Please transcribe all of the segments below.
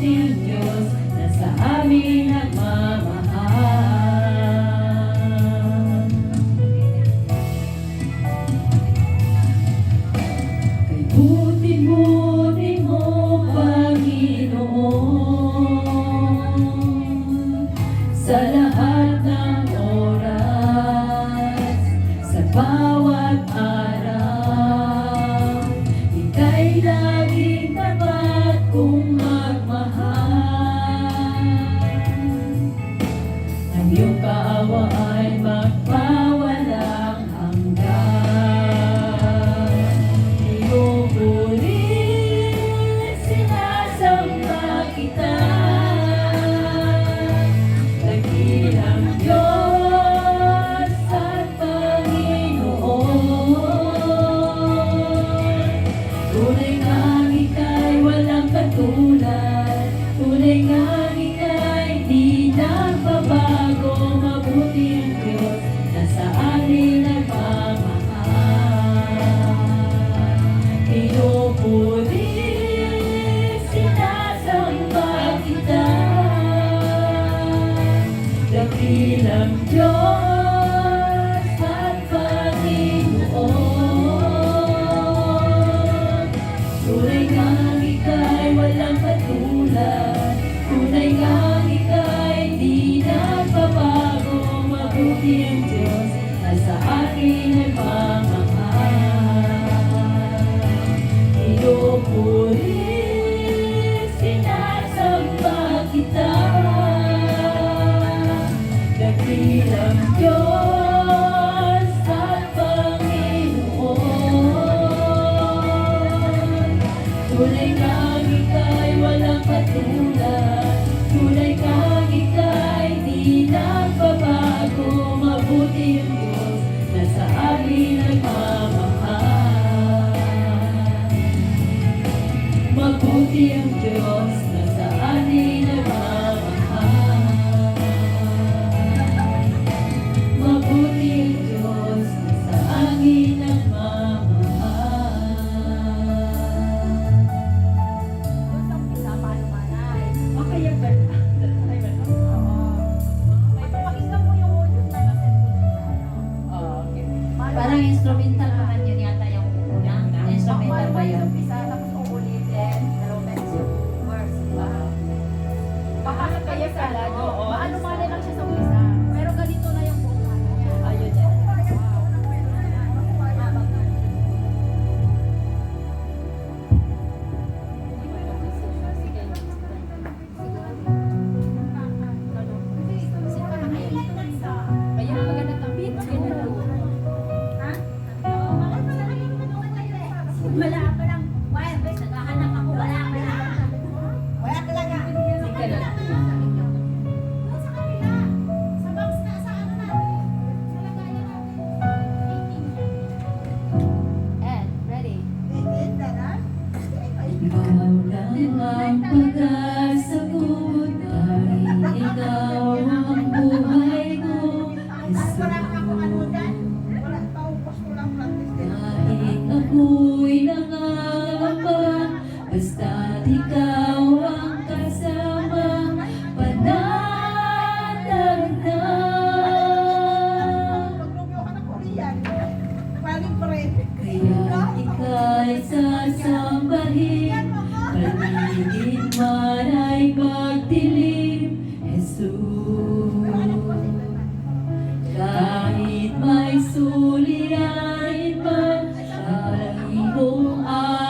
mabuting Diyos na sa amin nagmamahal. Kay buti-buti mo, Panginoon, sa lahat ng oras, sa bawat araw, ika'y laging tapat kong magmahal. Ang iyong kaawa ay magpawalang hanggan. Inuulit sinasamba kita, dakilang Diyos at Panginoon. Tunay ngang ika'y walang katulad, tunay ngang ika'y di nagbabago, mabuting Diyos na sa amin nagmamahal. Pinupulit sinasamba kita, dakilang Diyos at Panginoon. Tunay ngang ika'y walang katulad, tunay ngang ika'y di nagbabago, mabuting Diyos na sa akin nagmamahal. Inuulit sinasamba kita, dakilang Diyos at Panginoon. Tunay ngang ika'y walang katulad, tunay ngang ika'y di nagbabago, mabuting Diyos na sa amin nagmamahal. Mabuting Diyos na sa amin nagmamahal. Mabuting Diyos na sa amin nagmamahal. Kaya ba? Ay ba? Oo. Pakinggan mo yung audio na nasa Okay. Parang instrumental naman yun yata yung unang instrumental ba yun? Tapos uulitin, dalawang beses yung verse, diba? Baka kaya pala, no? Maano-mali lang siya sa umpisa. Pero ganito na yung buong ano niya. Ayun yan. Kaya maganda tapit. Wala pa lang. Wala ba? Naghahanap ako. Wala pa lang. Wala talaga. Sige na. Sa kanila. Sa box na, sa ano natin. Sa lagayan natin. 18. And, ready? Ikaw lang ang pag-asa ko, dahil ikaw ang buhay ko, Jesus. Kahit ako'y nangangamba, basta't ikaw ang kasama, panatag na. Kaya ika'y sasambahin, paligid man ay magdilim, Jesus. Kahit may suliranin man, siya ang iyong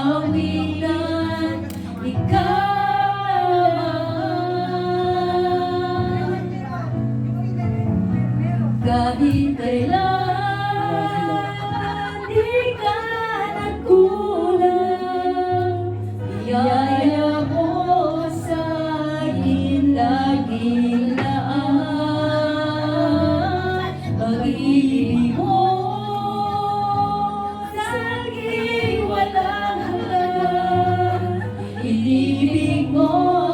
awitan, ikaw naman. Kahit kailan di ka nagkulang, biyaya mo sa akin laging laan. Pag-ibig mo sa aking walang hanggan, inibig mo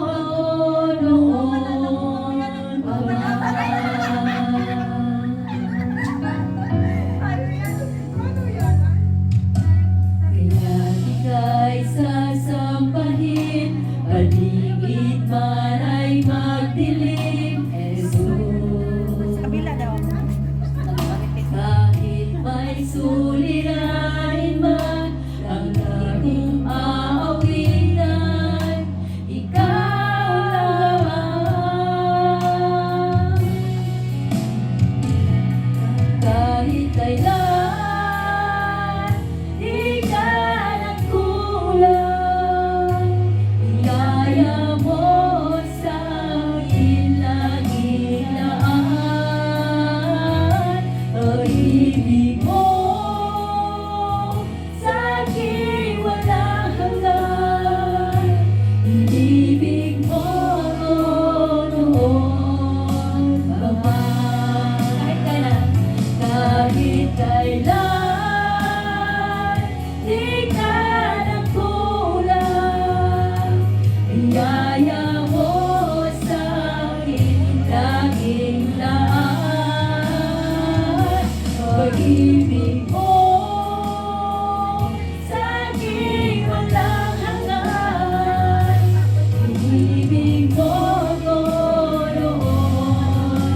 ako noon pa man. Kaya ika'y sasambahin, paligid man ay magdilim, Jesus. Kabila daw. Kahit may suliranin man ang aking aawitan, ikaw lang. Kahit kailan di ka nagkulang, iyaya mo sa akin laging laan. Pag-ibig mo sa akin walang hanggan, inibig mo ako noon pa man. Kahit kailan di ka nagkulang, iyaya mo sa akin laging laan. Pag-ibig mo sa akin walang hanggan, inibig mo ako noon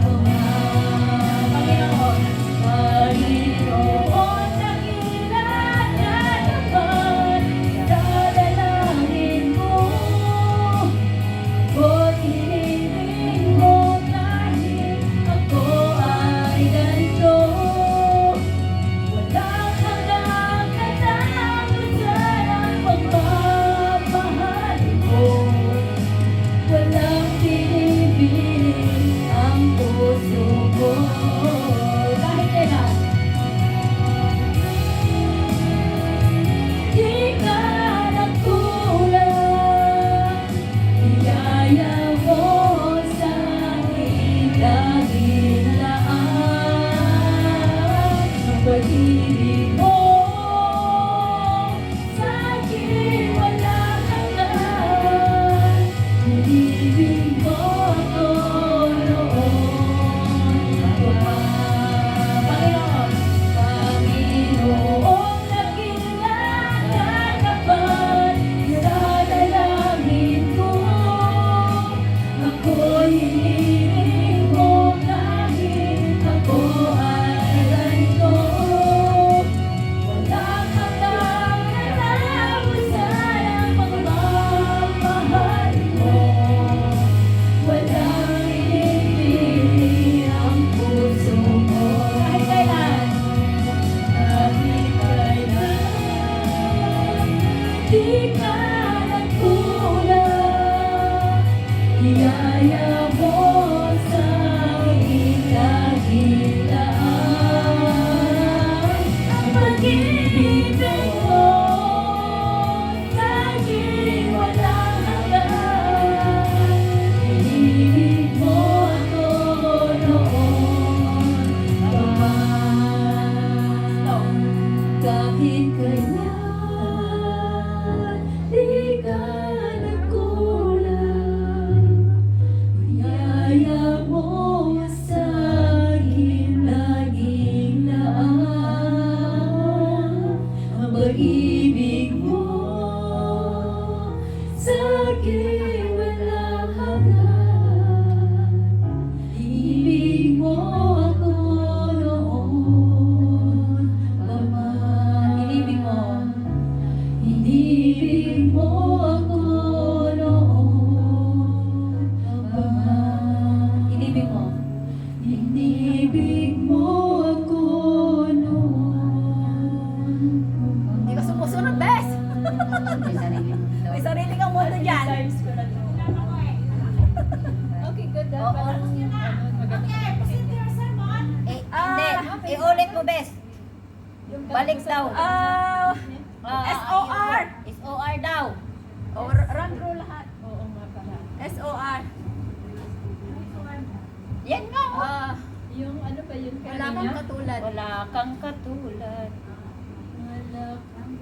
pa man. Panginoon, dakilan na naman, dadalangin ko. Ako'y hinihiling mo kahit ako ay ganito. Walang hanggang katapusan ang pagmamahal mo. Walang pinipiling ang puso ko. Kahit kailan di ka nagkulang, iyaya mo sa akin laging laan. Ang pag-ibig mo sa akin walang hanggan, inibig mo ako noon pa man. Panginoon, dakilan na naman, dadalangin ko. Ako'y hinihiling mo kahit ako ay ganito. Walang hanggang katapusan ang pagmamahal mo. Walang pinipiling ang puso mo. Kahit kailan, di ka nagkulang, iyaya mo sa akin laging laan. Ang pag-ibig mo sa akin walang hanggan, inibig mo ako noon pa man. Kahit kailan di ka nagkulang, iyaya mo sa akin laging laan. Ang pag-ibig mo sa akin walang hanggan, ibig mo ako noon pa man. Inibig mo, inibig mo ako noon pa man. Inibig mo, inibig mo ako noon. Hindi ka sumusunod, bes. May sarili kang mundo dyan. Okay, good. Oo. Hindi, iulit mo, bes. Balik daw. SOR. SOR daw. Run through lahat. Oo nga pala. SOR. Yan nga. Yung ano ba yun Wala kang kanina? katulad. Wala kang katulad. Wala kang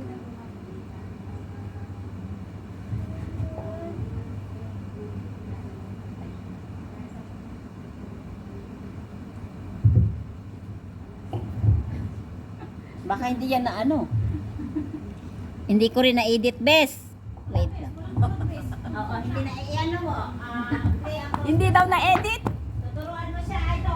Baka hindi yan na ano. Hindi ko rin na-edit, bes. Wait lang. Oo, hindi na iano mo. Play ako. Hindi daw na-edit. Tuturuan mo siya ito.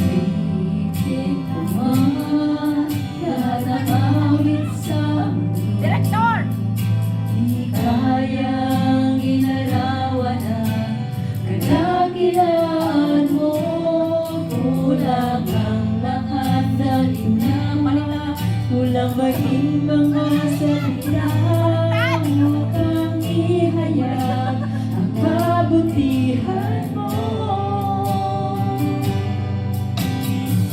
Awitin ko man lahat ng awit sa mundo. Director! Di kayang inarawan ang kadakilaan mo. Kulang ang lahat ng ina, kulang maging mga salita upang ihayag ang kabutihan mo.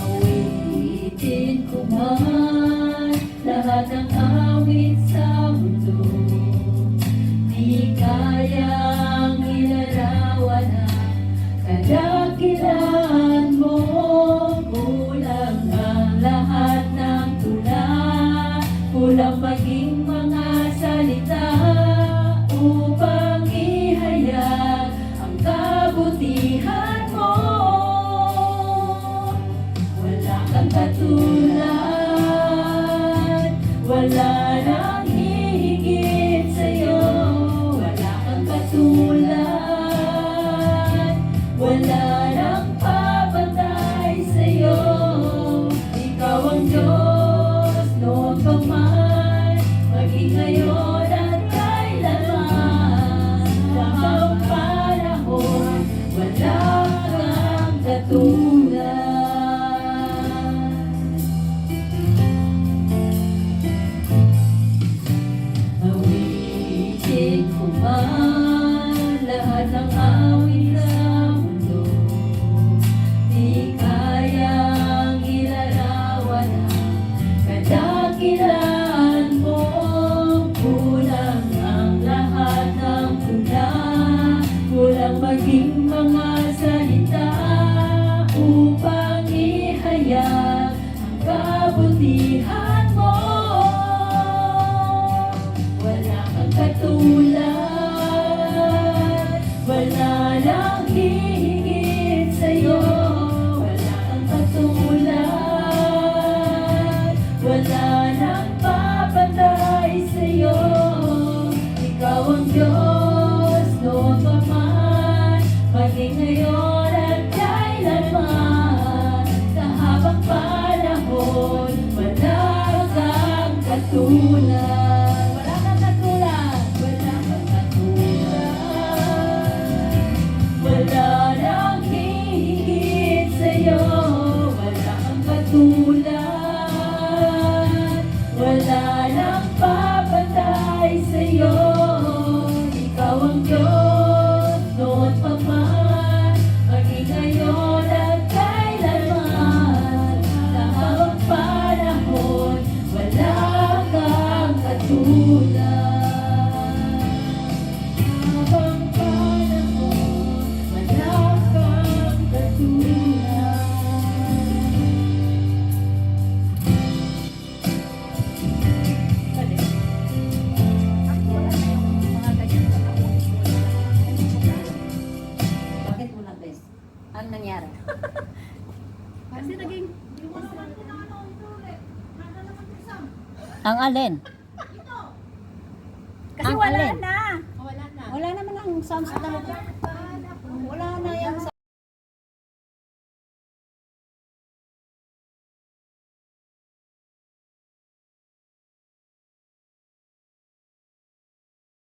Awitin ko man lahat ng awit sa mundo. Di kayang ilarawan ang kadakilaan mo. Kulang ang lahat ng tula, kulang maging mga salita upang ihayag ang kabutihan mo. Wala kang katulad, wala nang hihigit sa'yo. Wala kang katulad, wala nang papatay sa'yo. Ikaw ang Diyos, noon pa man, maging ngayon at kailanman. Sa habang panahon, wala kang katulad. Awitin ko man lahat ng awit sa mundo. Di kayang ilarawan ang kadakilaan mo. Kulang ang lahat ng tula, kulang maging mga salita upang ihayag ang kabutihan mo. Wala kang katulad, wala nang hihigit sa'yo. Wala kang katulad, wala nang papatay sa'yo. Ikaw ang Diyos, noon pa man, maging ngayon at kailanman. Sa habang panahon, wala kang katulad. Wala kang katulad, wala kang katulad. Wala nang hihigit sa'yo. Wala kang katulad, wala nang papatay sa'yo. Ikaw ang Diyos, noon pa man, maging ngayon at kailanman. Sa habang panahon, wala kang katulad. Habang panahon, wala kang katulad. Bakit mo na, bes? Ano nangyari? Kasi naging... Ang alin? Kasi Ang wala alin? na. Wala naman ang sound sa talaga.